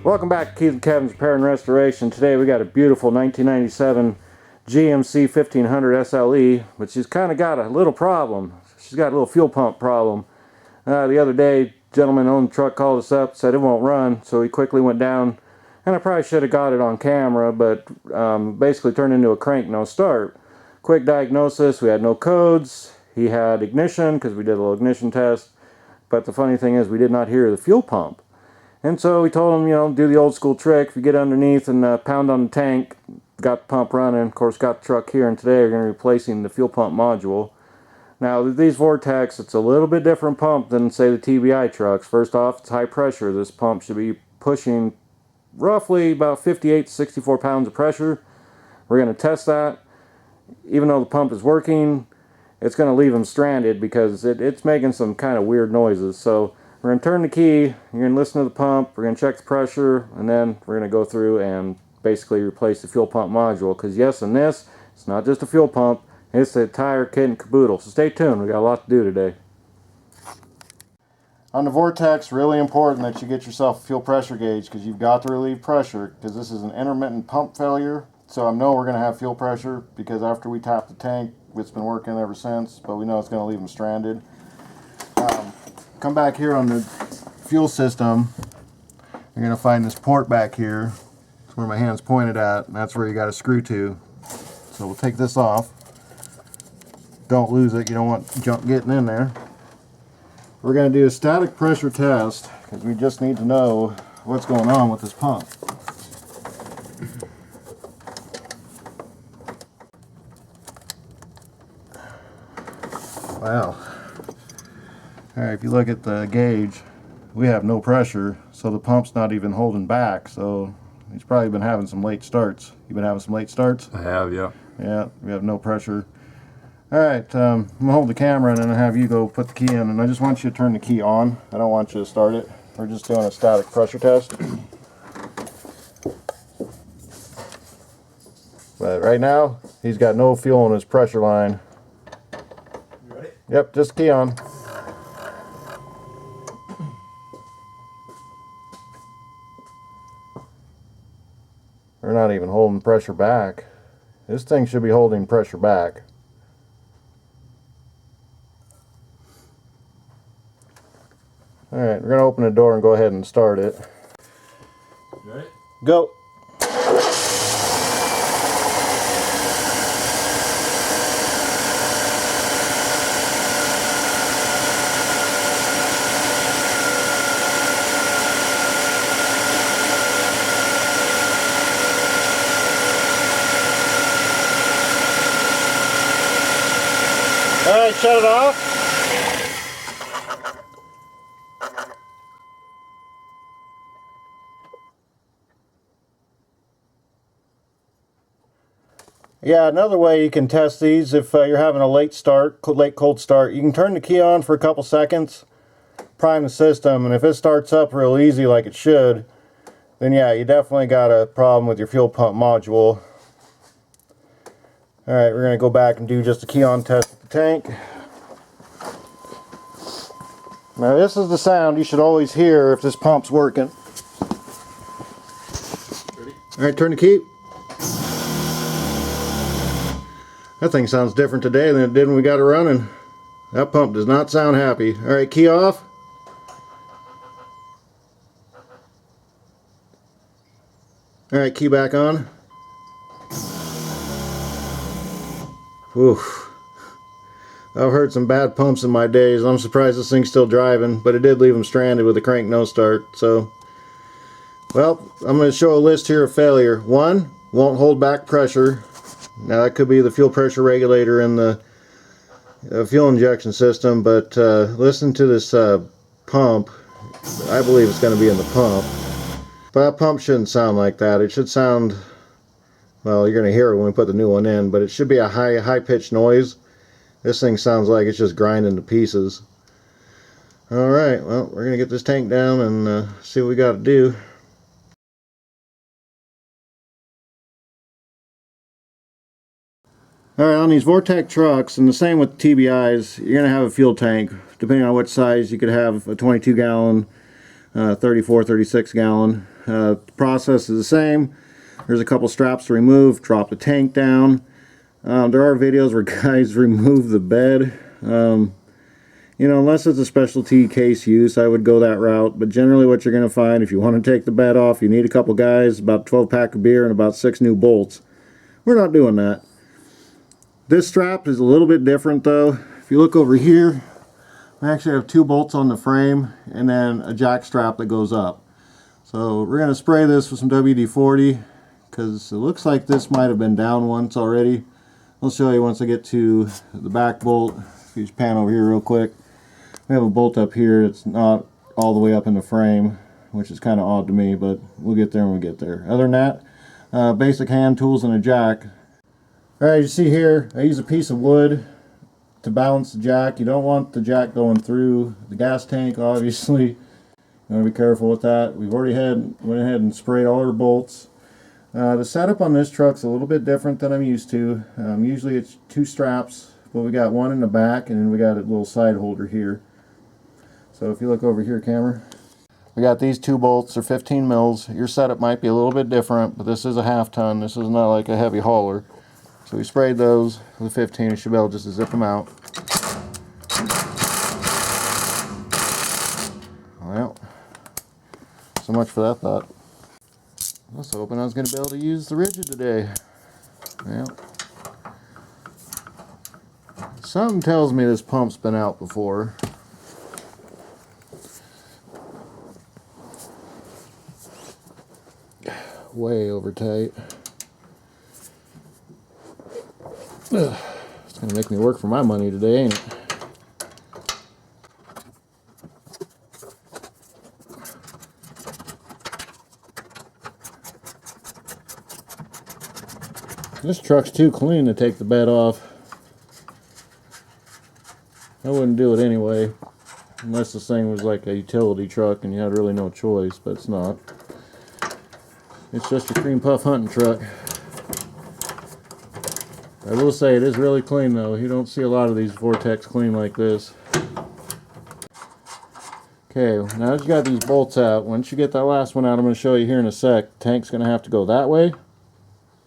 Welcome back to Keith and Kevin's Repair and Restoration. Today we got a beautiful 1997 GMC 1500 SLE, but she's kind of got a little problem. She's got a little fuel pump problem. The other day, gentleman owned the truck called us up, said it won't run, so he quickly went down, and I probably should have got it on camera, but basically turned into a crank no start. Quick diagnosis, we had no codes. He had ignition because we did a little ignition test, but the funny thing is we did not hear the fuel pump. And so we told him, you know, do the old school trick. If you get underneath and pound on the tank, got the pump running. Of course, got the truck here, and today we're going to be replacing the fuel pump module. Now, these Vortecs, it's a little bit different pump than, say, the TBI trucks. First off, it's high pressure. This pump should be pushing roughly about 58 to 64 pounds of pressure. We're going to test that. Even though the pump is working, it's going to leave them stranded because it's making some kind of weird noises. So we're going to turn the key, you're going to listen to the pump, we're going to check the pressure, and then we're going to go through and basically replace the fuel pump module. Because yes, in this, it's not just a fuel pump, it's the entire kit and caboodle. So stay tuned, we got a lot to do today. On the Vortex, really important that you get yourself a fuel pressure gauge because you've got to relieve pressure because this is an intermittent pump failure. So I know we're going to have fuel pressure because after we tap the tank, it's been working ever since, but we know it's going to leave them stranded. Come back here on the fuel system, you're going to find this port back here. That's where my hand's pointed at, and that's where you got to screw to. So we'll take this off. Don't lose it, you don't want junk getting in there. We're going to do a static pressure test because we just need to know what's going on with this pump. Wow. Alright, if you look at the gauge, we have no pressure, so the pump's not even holding back, so he's probably been having some late starts. You've been having some late starts? I have, yeah. Yeah, we have no pressure. Alright, I'm going to hold the camera and then have you go put the key in, and I just want you to turn the key on. I don't want you to start it. We're just doing a static pressure test. But right now, he's got no fuel in his pressure line. You ready? Yep, just key on. We're not even holding pressure back. This thing should be holding pressure back. Alright, we're going to open the door and go ahead and start it. You ready? Go! Alright, shut it off. Yeah, another way you can test these if you're having a late cold start, you can turn the key on for a couple seconds, prime the system, and if it starts up real easy like it should, then yeah, you definitely got a problem with your fuel pump module. Alright, we're going to go back and do just a key on test with the tank. Now this is the sound you should always hear if this pump's working. Alright, turn the key. That thing sounds different today than it did when we got it running. That pump does not sound happy. Alright, key off. Alright, key back on. Oof. I've heard some bad pumps in my days. I'm surprised this thing's still driving, but it did leave them stranded with a crank no start. So, well, I'm going to show a list here of failure. 1, won't hold back pressure. Now that could be the fuel pressure regulator in the fuel injection system, but listen to this pump. I believe it's going to be in the pump. But that pump shouldn't sound like that. It should sound, well, you're going to hear it when we put the new one in, but it should be a high-pitched noise. This thing sounds like it's just grinding to pieces. Alright, well, we're going to get this tank down and see what we got to do. Alright, on these Vortec trucks, and the same with TBIs, you're going to have a fuel tank. Depending on what size, you could have a 22 gallon, 34, 36 gallon. The process is the same. There's a couple straps to remove, drop the tank down. There are videos where guys remove the bed. You know, unless it's a specialty case use, I would go that route. But generally what you're going to find, if you want to take the bed off, you need a couple guys, about 12 pack of beer, and about 6 new bolts. We're not doing that. This strap is a little bit different though. If you look over here, we actually have 2 bolts on the frame and then a jack strap that goes up. So we're going to spray this with some WD-40 because it looks like this might have been down once already. I'll show you once I get to the back bolt. If you just pan over here real quick. We have a bolt up here that's not all the way up in the frame, which is kind of odd to me, but we'll get there when we get there. Other than that, basic hand tools and a jack. Alright, you see here, I use a piece of wood to balance the jack. You don't want the jack going through the gas tank, obviously. You want to be careful with that. We've already went ahead and sprayed all our bolts. The setup on this truck's a little bit different than I'm used to. Usually it's 2 straps, but we got one in the back and then we got a little side holder here. So if you look over here, camera, we got these 2 bolts. They're 15 mils. Your setup might be a little bit different, but this is a half ton. This is not like a heavy hauler. So we sprayed those with 15. You should be able just to zip them out. Well, so much for that thought. I was hoping I was going to be able to use the rigid today. Well, something tells me this pump's been out before. Way over tight. Ugh, it's going to make me work for my money today, ain't it? This truck's too clean to take the bed off. I wouldn't do it anyway, unless this thing was like a utility truck and you had really no choice, but it's not. It's just a cream puff hunting truck. I will say it is really clean though. You don't see a lot of these Vortecs clean like this. Okay, now that you got these bolts out, once you get that last one out, I'm going to show you here in a sec. The tank's going to have to go that way,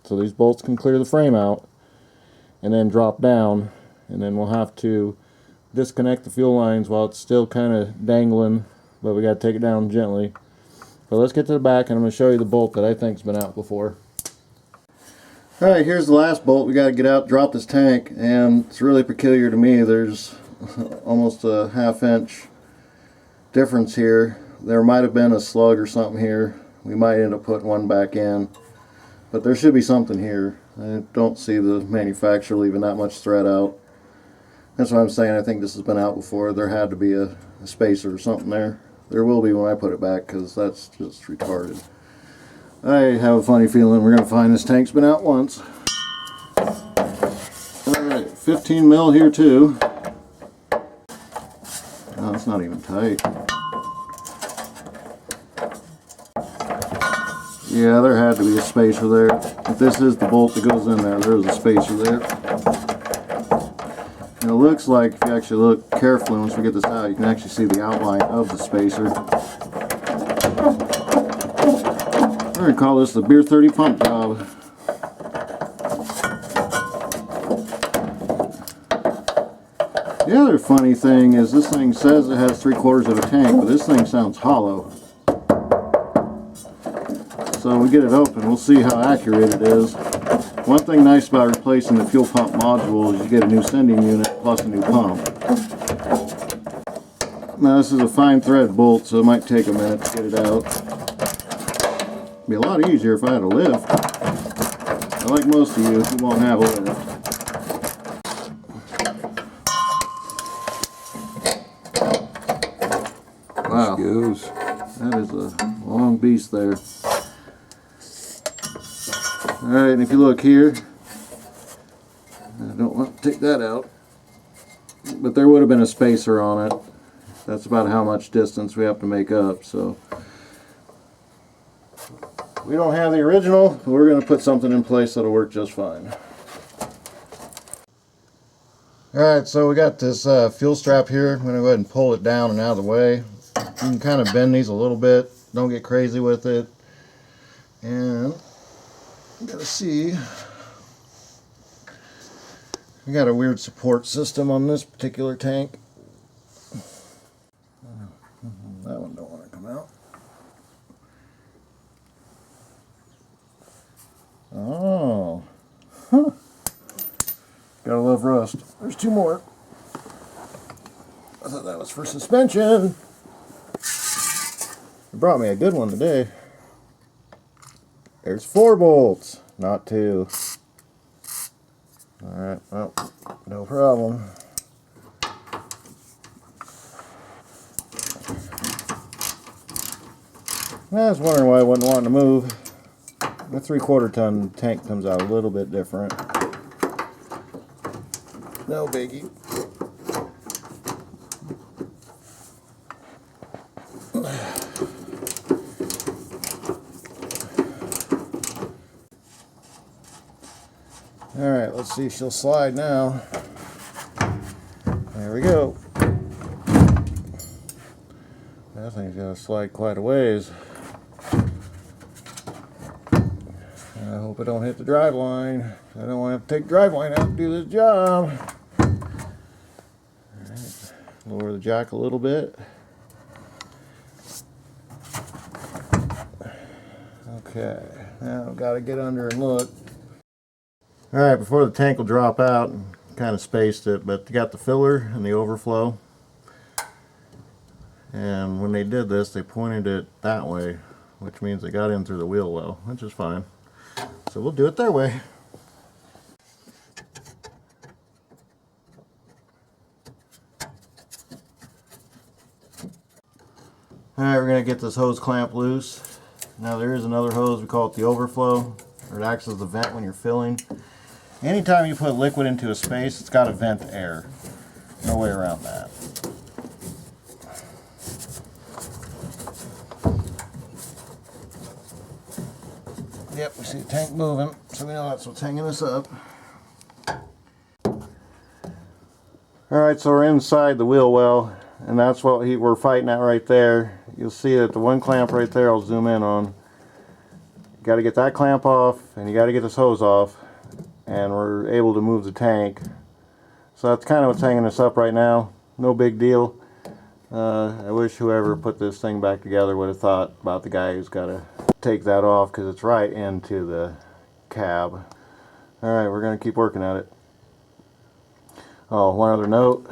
so these bolts can clear the frame out, and then drop down, and then we'll have to disconnect the fuel lines while it's still kind of dangling, but we got to take it down gently. But let's get to the back and I'm going to show you the bolt that I think's been out before. Alright, here's the last bolt. We got to get out, drop this tank, and it's really peculiar to me. There's almost a ½ inch difference here. There might have been a slug or something here. We might end up putting one back in, but there should be something here. I don't see the manufacturer leaving that much thread out. That's what I'm saying. I think this has been out before. There had to be a spacer or something there. There will be when I put it back, because that's just retarded. I have a funny feeling we're going to find this tank's been out once. Alright, 15 mil here too. Oh, it's not even tight. Yeah, there had to be a spacer there. If this is the bolt that goes in there, there's a spacer there. And it looks like, if you actually look carefully, once we get this out, you can actually see the outline of the spacer. We're going to call this the Beer 30 pump job. The other funny thing is this thing says it has 3/4 of a tank, but this thing sounds hollow. So when we get it open, we'll see how accurate it is. One thing nice about replacing the fuel pump module is you get a new sending unit plus a new pump. Now this is a fine thread bolt, so it might take a minute to get it out. It'd be a lot easier if I had a lift. Like most of you won't have a lift. Wow, that is a long beast there. Alright, and if you look here, I don't want to take that out, but there would have been a spacer on it. That's about how much distance we have to make up, so we don't have the original, but we're going to put something in place that'll work just fine. Alright, so we got this fuel strap here. I'm going to go ahead and pull it down and out of the way. You can kind of bend these a little bit. Don't get crazy with it. And we gotta see. We got a weird support system on this particular tank. That one don't want to come out. Oh. Huh. Gotta love rust. There's two more. I thought that was for suspension. It brought me a good one today. There's 4 bolts, not 2. Alright, well, no problem. I was wondering why I wasn't wanting to move. The 3/4 ton tank comes out a little bit different. No biggie. Alright, let's see if she'll slide now. There we go. That thing's gonna slide quite a ways. I hope I don't hit the drive line. I don't want to have to take drive line out to do this job. Alright, lower the jack a little bit. Okay, now I've got to get under and look. Alright, before the tank will drop out, kind of spaced it, but they got the filler and the overflow. And when they did this, they pointed it that way, which means they got in through the wheel well, which is fine. So we'll do it their way. Alright, we're going to get this hose clamp loose. Now there is another hose, we call it the overflow, or it acts as the vent when you're filling. Anytime you put liquid into a space, it's got to vent air. No way around that. Yep, we see the tank moving, so we know that's what's hanging us up. Alright, so we're inside the wheel well, and that's what we're fighting at right there. You'll see that the one clamp right there, I'll zoom in on. You got to get that clamp off, and you got to get this hose off, and we're able to move the tank. So that's kind of what's hanging us up right now. No big deal. I wish whoever put this thing back together would have thought about the guy who's got to take that off, because it's right into the cab. Alright, we're going to keep working at it. Oh, one other note.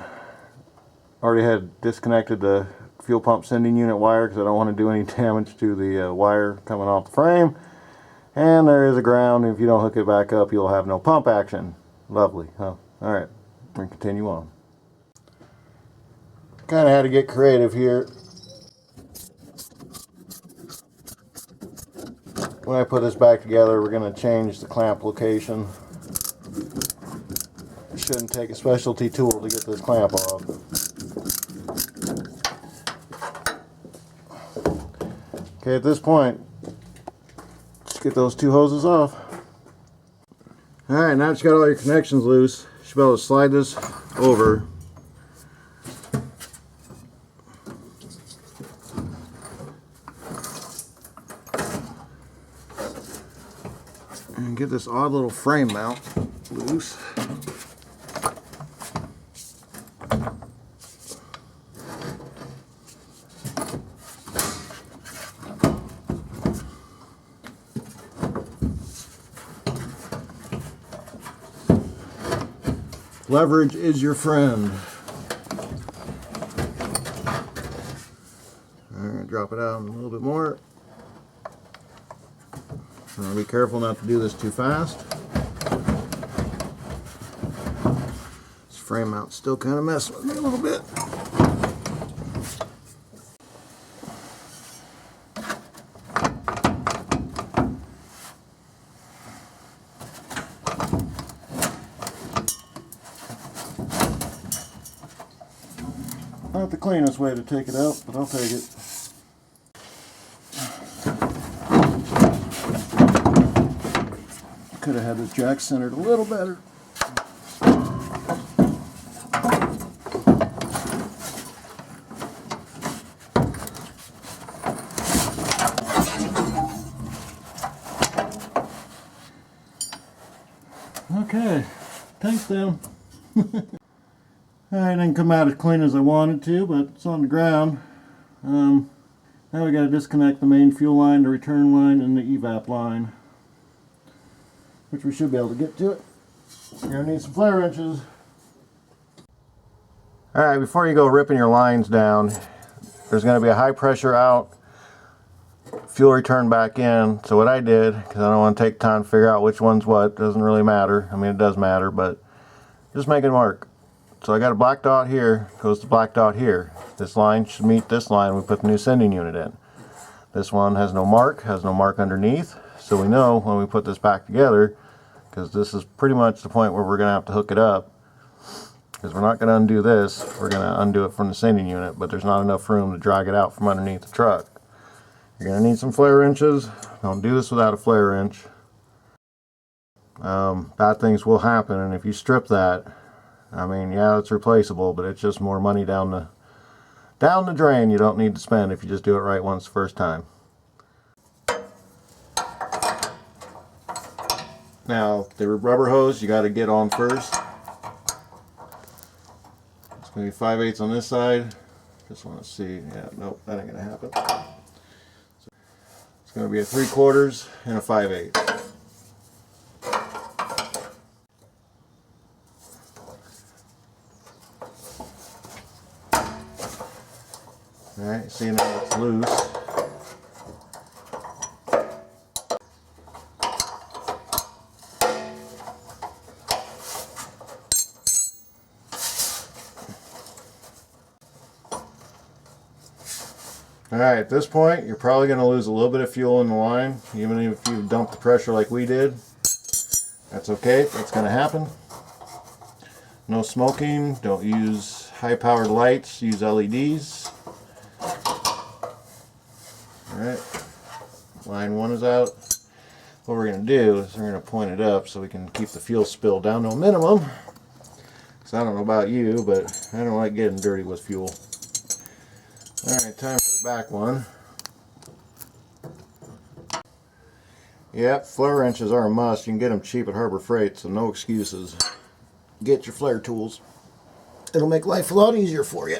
Already had disconnected the fuel pump sending unit wire because I don't want to do any damage to the wire coming off the frame. And there is a ground. If you don't hook it back up, you'll have no pump action. Lovely, huh? Alright, we're going to continue on. Kind of had to get creative here. When I put this back together, we're going to change the clamp location. It shouldn't take a specialty tool to get this clamp off. Okay, at this point, let's get those 2 hoses off. Alright, now that you got all your connections loose, you should be able to slide this over. And get this odd little frame mount loose. Leverage is your friend. Alright, drop it out a little bit more. Be careful not to do this too fast. This frame mount's still kind of messing with me a little bit. Not the cleanest way to take it out, but I'll take it. Could have had this jack centered a little better. down. Alright, didn't come out as clean as I wanted to, but it's on the ground. Now we got to disconnect the main fuel line, the return line, and the evap line, which we should be able to get to it. You're going to need some flare wrenches. Alright, before you go ripping your lines down, there's going to be a high pressure out, fuel return back in. So what I did, because I don't want to take time to figure out which one's what, doesn't really matter. I mean, it does matter, but just make it mark. So I got a black dot here, goes to black dot here. This line should meet this line we put the new sending unit in. This one has no mark underneath, so we know when we put this back together, because this is pretty much the point where we're going to have to hook it up, because we're not going to undo this, we're going to undo it from the sending unit, but there's not enough room to drag it out from underneath the truck. You're going to need some flare wrenches. Don't do this without a flare wrench. Bad things will happen, and if you strip that, I mean, yeah, it's replaceable, but it's just more money down the drain you don't need to spend if you just do it right once the first time. Now, the rubber hose you got to get on first. It's going to be 5/8 on this side. Just want to see. Yeah, nope, that ain't going to happen. So it's going to be a 3/4 and a 5/8. Alright, see now it's loose. Alright, at this point you're probably going to lose a little bit of fuel in the line, even if you dump the pressure like we did. That's okay, that's going to happen. No smoking, don't use high powered lights, use LEDs. Alright, line 1 is out. What we're going to do is we're going to point it up so we can keep the fuel spill down to a minimum. Because I don't know about you, but I don't like getting dirty with fuel. Alright, time for the back one. Yep, flare wrenches are a must. You can get them cheap at Harbor Freight, so no excuses. Get your flare tools. It'll make life a lot easier for you.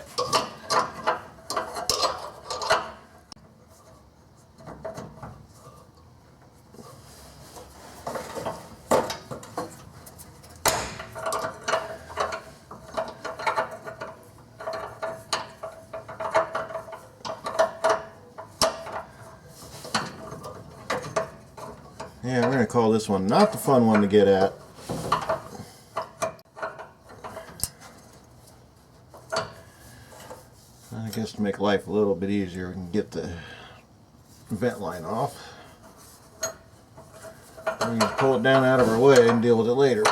Yeah, we're going to call this one not the fun one to get at. I guess to make life a little bit easier, we can get the vent line off. We can pull it down out of our way and deal with it later.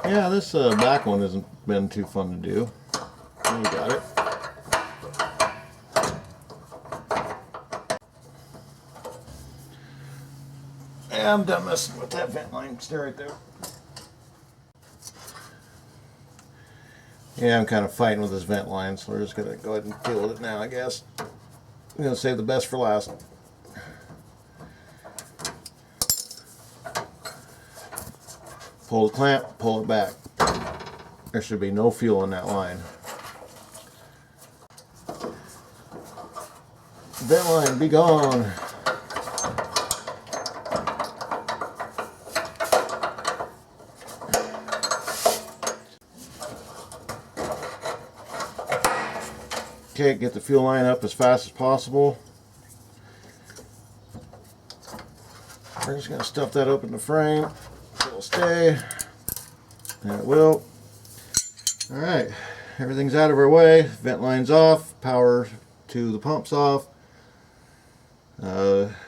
Yeah, this back one hasn't been too fun to do. We got it. Yeah, I'm done messing with that vent line. Stay right there. Yeah, I'm kind of fighting with this vent line, so we're just going to go ahead and deal with it now, I guess. I'm going to save the best for last. Pull the clamp, pull it back. There should be no fuel in that line. Vent line, be gone. Okay, get the fuel line up as fast as possible. We're just going to stuff that open the frame. It'll stay. And it will. Alright, everything's out of our way. Vent line's off. Power to the pump's off.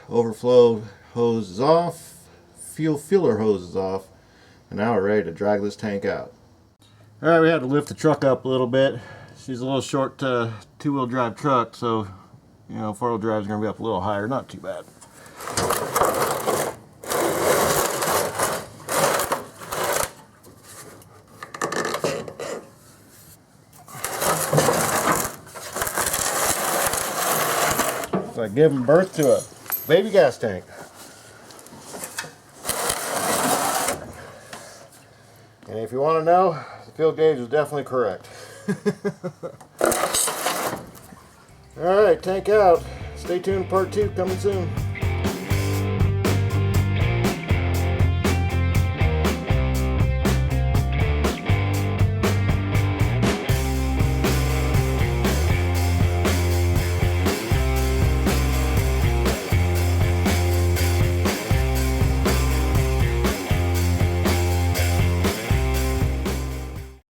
Overflow hose is off. Fuel filler hose is off. And now we're ready to drag this tank out. Alright, we had to lift the truck up a little bit. She's a little short two-wheel drive truck, so you know, four-wheel drive is going to be up a little higher. Not too bad. by giving birth to a baby gas tank. And if you want to know, the field gauge was definitely correct. Alright, tank out. Stay tuned, part 2 coming soon.